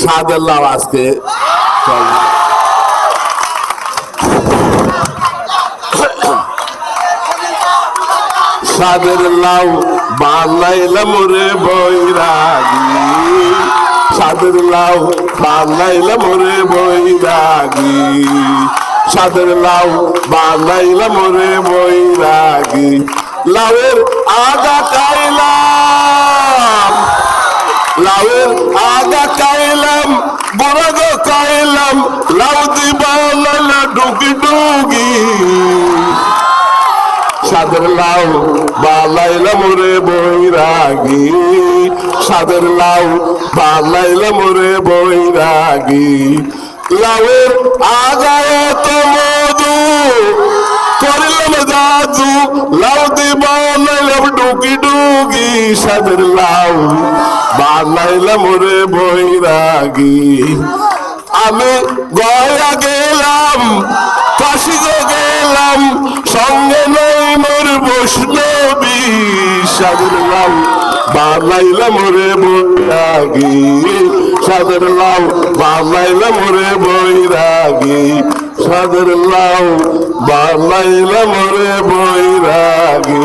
সাদের লাউ আজকে সাদের লাউ বানাইলাম রে বৈরাগী, সাদের লাউ বানাইলাম রে বৈরাগী, সাদের লাউ বানাইলাম রে বৈরাগী। লাউয়ের আগা কাইলাম, লাউয়ের আগা কাইলাম, বড় কাইলাম, লাউ দিবা ডুগি ডুগি। সাদের লাউ বানাইলাম রে বৈরাগী, সাদের লাউ বানাইলাম রে বৈরাগী। লাউয়ের আগায় তো মধু করিলাম জাদু, লাউ দিয়ে বানাইলাম ডুগি ডুগি। সাদের লাউ বানাইলাম রে বৈরাগী। আমি গয়া গেলাম, কাশি গেলাম, সঙ্গে নেই মোর বৈষ্ণবী। সাদের লাউ বানাইলাম রে বৈরাগী, সাদের লাউ বানাইলাম রে বৈরাগী, সাদের লাউ বানাইলাম রে বৈরাগী।